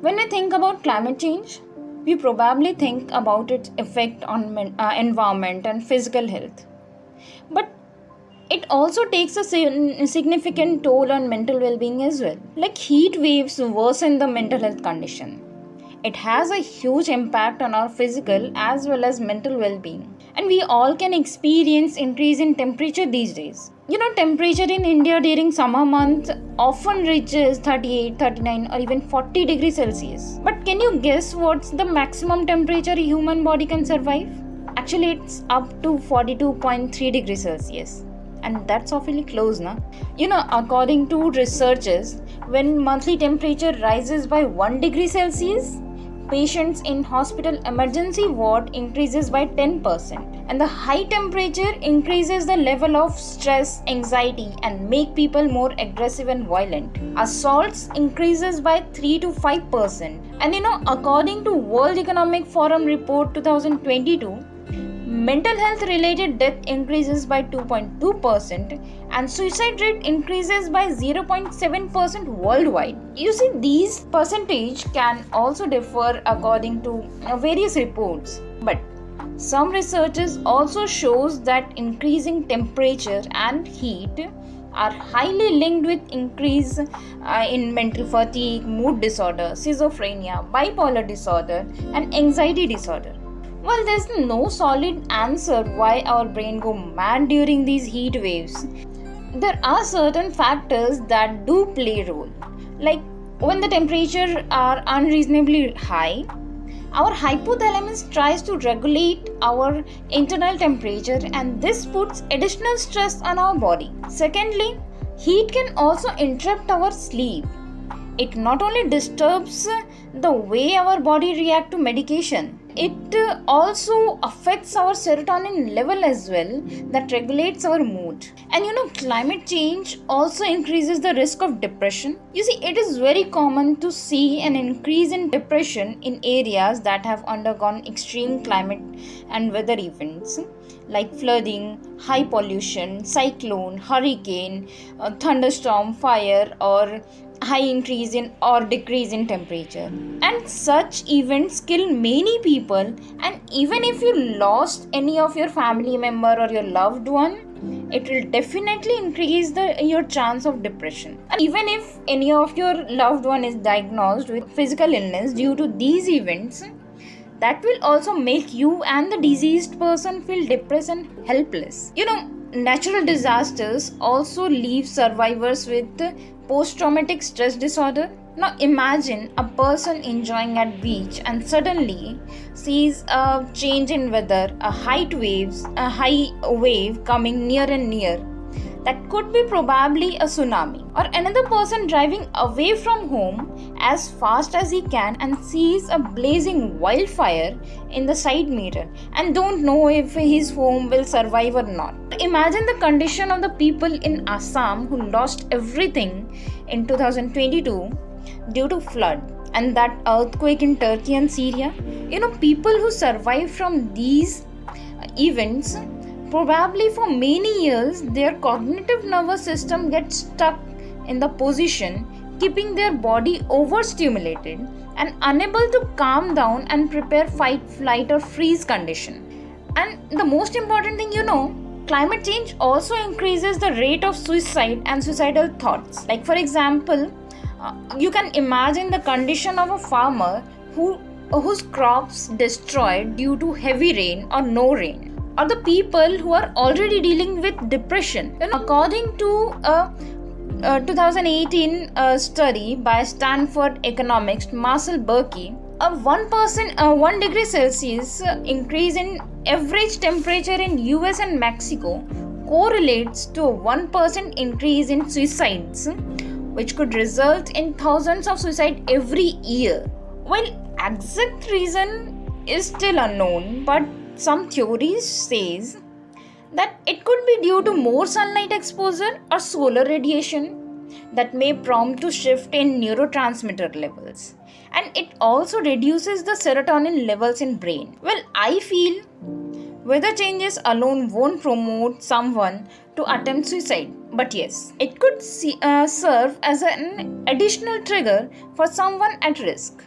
When we think about climate change, we probably think about its effect on environment and physical health. But it also takes a significant toll on mental well-being as well. Like heat waves worsen the mental health condition. It has a huge impact on our physical as well as mental well-being. And we all can experience increase in temperature these days. Temperature in India during summer months often reaches 38, 39 or even 40 degrees Celsius. But can you guess what's the maximum temperature a human body can survive? Actually, it's up to 42.3 degrees Celsius. And that's awfully close, na? According to researchers, when monthly temperature rises by 1 degree Celsius, patients in hospital emergency ward increases by 10%, and the high temperature increases the level of stress, anxiety, and make people more aggressive and violent. Assaults increases by 3 to 5%. And according to World Economic Forum report 2022, mental health related death increases by 2.2% and suicide rate increases by 0.7% worldwide. You see, these percentage can also differ according to various reports, but some researchers also shows that increasing temperature and heat are highly linked with increase in mental fatigue, mood disorder, schizophrenia, bipolar disorder, and anxiety disorder. Well, there's no solid answer why our brain go mad during these heat waves. There are certain factors that do play a role. Like when the temperature are unreasonably high, our hypothalamus tries to regulate our internal temperature, and this puts additional stress on our body. Secondly, heat can also interrupt our sleep. It not only disturbs the way our body reacts to medication, it also affects our serotonin level as well, that regulates our mood. And climate change also increases the risk of depression. You see, it is very common to see an increase in depression in areas that have undergone extreme climate and weather events like flooding, high pollution, cyclone, hurricane, thunderstorm, fire, or high increase in or decrease in temperature. And such events kill many people, and even if you lost any of your family member or your loved one, it will definitely increase your chance of depression. And even if any of your loved one is diagnosed with physical illness due to these events, that will also make you and the diseased person feel depressed and helpless. Natural disasters also leave survivors with post-traumatic stress disorder. Now imagine a person enjoying at beach and suddenly sees a change in weather, a high wave coming near and near. That could be probably a tsunami. Or another person driving away from home as fast as he can and sees a blazing wildfire in the side mirror and don't know if his home will survive or not. Imagine the condition of the people in Assam who lost everything in 2022 due to flood, and that earthquake in Turkey and Syria. People who survive from these events, probably for many years their cognitive nervous system gets stuck in the position, keeping their body overstimulated and unable to calm down and prepare fight, flight or freeze condition. And the most important thing, climate change also increases the rate of suicide and suicidal thoughts. Like for example, you can imagine the condition of a farmer whose crops destroyed due to heavy rain or no rain, or the people who are already dealing with depression. According to a 2018 study by Stanford economist Marcel Berkey, a 1 degree Celsius increase in average temperature in US and Mexico correlates to a 1% increase in suicides, which could result in thousands of suicides every year. Well, exact reason is still unknown, but some theories says that it could be due to more sunlight exposure or solar radiation that may prompt to shift in neurotransmitter levels, and it also reduces the serotonin levels in brain. Well, I feel weather changes alone won't promote someone to attempt suicide, but yes, it could serve as an additional trigger for someone at risk.